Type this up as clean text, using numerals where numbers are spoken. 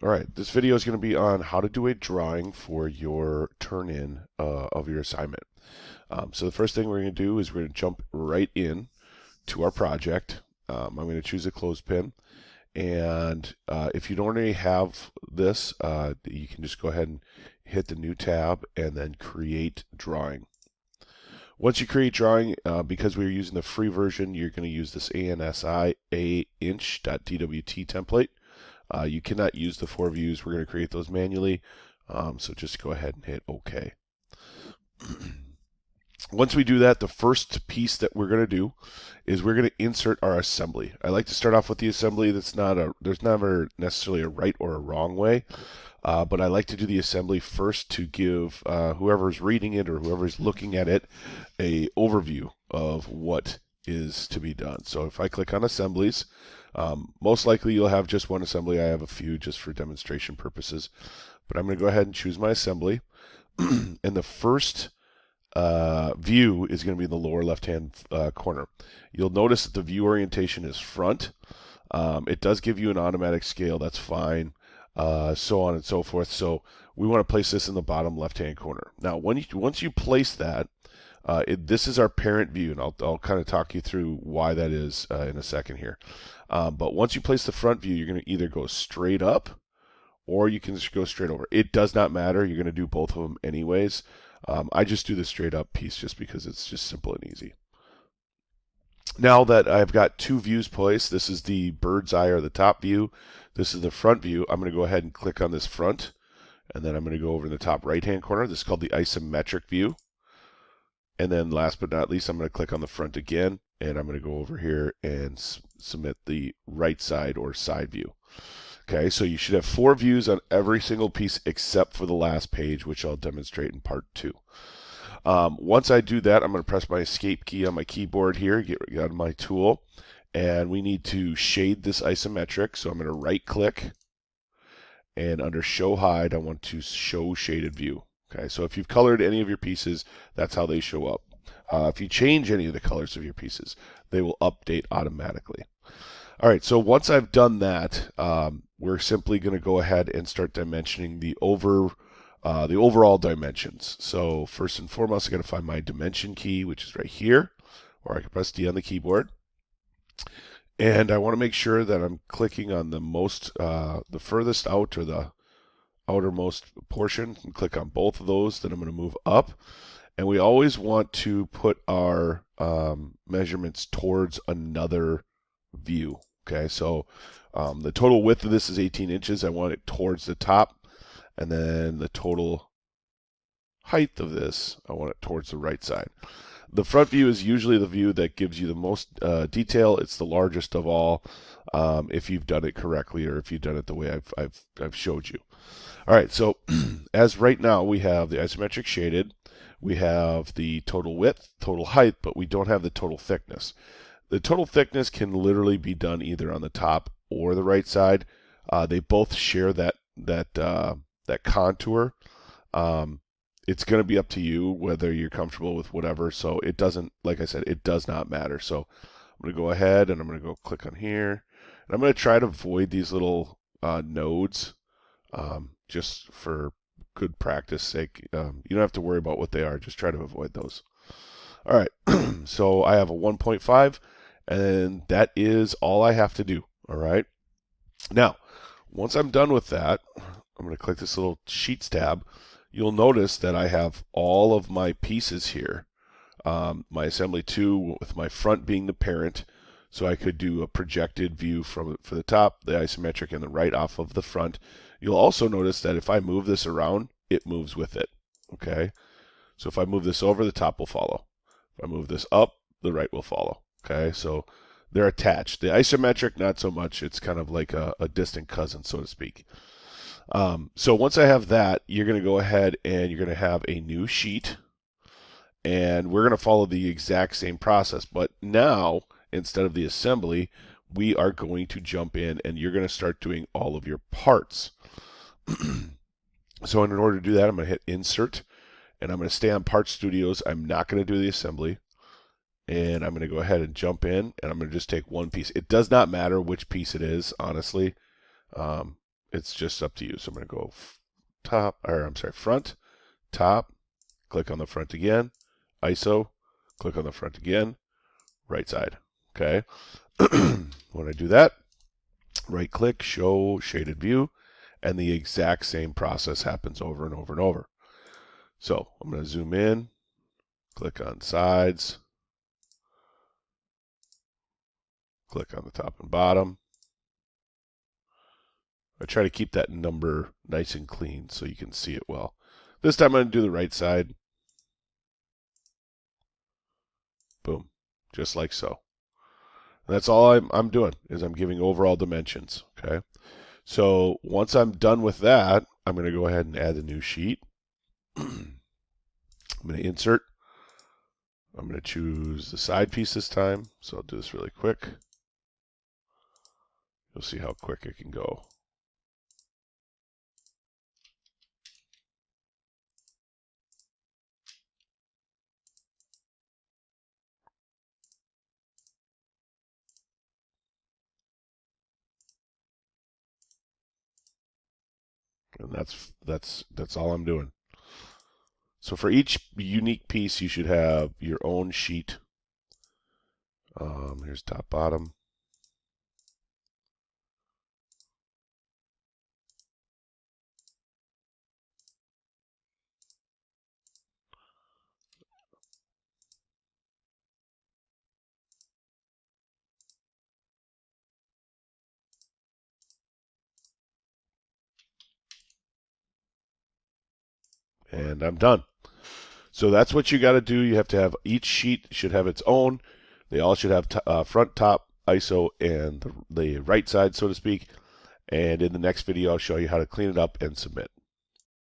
All right, this video is going to be on how to do a drawing for your turn-in of your assignment. So the first thing we're going to do is we're going to jump right in to our project. I'm going to choose a clothespin, and if you don't already have this, you can just go ahead and hit the new tab and then create drawing. Once you create drawing, because we're using the free version, you're going to use this ANSI inch.dwt template. You cannot use the 4 views. We're going to create those manually. So just go ahead and hit OK. Once we do that, the first piece that we're going to do is we're going to insert our assembly. I like to start off with the assembly. There's never necessarily a right or a wrong way. But I like to do the assembly first to give whoever's reading it or whoever's looking at it a overview of what is to be done. So if I click on assemblies, most likely you'll have just one assembly. I have a few just for demonstration purposes. But I'm going to go ahead and choose my assembly. And the first view is going to be in the lower left-hand corner. You'll notice that the view orientation is front. It does give you an automatic scale. That's fine. So on and so forth. So we want to place this in the bottom left-hand corner. Now, once you place that, this is our parent view, and I'll kind of talk you through why that is in a second here. But once you place the front view, you're going to either go straight up or you can just go straight over. It does not matter. You're going to do both of them anyways. I just do the straight up piece just because it's just simple and easy. Now that I've got 2 views placed, this is the bird's eye or the top view. This is the front view. I'm going to go ahead and click on this front, and then I'm going to go over in the top right-hand corner. This is called the isometric view. And then last but not least, I'm going to click on the front again, and I'm going to go over here and submit the right side or side view. Okay, so you should have 4 views on every single piece except for the last page, which I'll demonstrate in part 2. Once I do that, I'm going to press my escape key on my keyboard here, get out of my tool, and we need to shade this isometric. So I'm going to right click, and under show hide, I want to show shaded view. Okay, so if you've colored any of your pieces, that's how they show up. If you change any of the colors of your pieces, they will update automatically. All right, so once I've done that, we're simply going to go ahead and start dimensioning the overall dimensions. So first and foremost, I got to find my dimension key, which is right here, or I can press D on the keyboard. And I want to make sure that I'm clicking on the furthest out or the outermost portion, and click on both of those. Then I'm going to move up. And we always want to put our measurements towards another view. Okay, so the total width of this is 18 inches. I want it towards the top. And then the total height of this, I want it towards the right side. The front view is usually the view that gives you the most detail. It's the largest of all if you've done it correctly or if you've done it the way I've showed you. All right, so as right now we have the isometric shaded, we have the total width, total height, but we don't have the total thickness. The total thickness can literally be done either on the top or the right side. They both share that contour. It's going to be up to you whether you're comfortable with whatever. So it doesn't, like I said, it does not matter. So I'm going to go ahead and I'm going to go click on here. And I'm going to try to avoid these little nodes just for good practice sake. You don't have to worry about what they are. Just try to avoid those. All right. So I have a 1.5, and that is all I have to do. All right. Now, once I'm done with that, I'm going to click this little Sheets tab. You'll notice that I have all of my pieces here. My assembly 2 with my front being the parent. So I could do a projected view for the top, the isometric, and the right off of the front. You'll also notice that if I move this around, it moves with it. Okay. So if I move this over, the top will follow. If I move this up, the right will follow. Okay. So they're attached. The isometric, not so much. It's kind of like a distant cousin, so to speak. So once I have that, you're going to go ahead and you're going to have a new sheet. And we're going to follow the exact same process. But now, instead of the assembly, we are going to jump in and you're going to start doing all of your parts. So in order to do that, I'm going to hit Insert. And I'm going to stay on Part Studios. I'm not going to do the assembly. And I'm going to go ahead and jump in. And I'm going to just take one piece. It does not matter which piece it is, honestly. It's just up to you. So I'm going to go front, top, click on the front again, ISO, click on the front again, right side. Okay. When I do that, right click, show shaded view, and the exact same process happens over and over and over. So I'm going to zoom in, click on sides, click on the top and bottom. I try to keep that number nice and clean so you can see it well. This time I'm going to do the right side. Boom, just like so. And that's all I'm doing is I'm giving overall dimensions. Okay. So once I'm done with that, I'm going to go ahead and add a new sheet. I'm going to insert. I'm going to choose the side piece this time. So I'll do this really quick. You'll see how quick it can go. And that's all I'm doing. So for each unique piece, you should have your own sheet. Here's top, bottom. And I'm done. So that's what you got to do. You have to have each sheet should have its own. They all should have front, top, ISO, and the right side, so to speak. And in the next video, I'll show you how to clean it up and submit.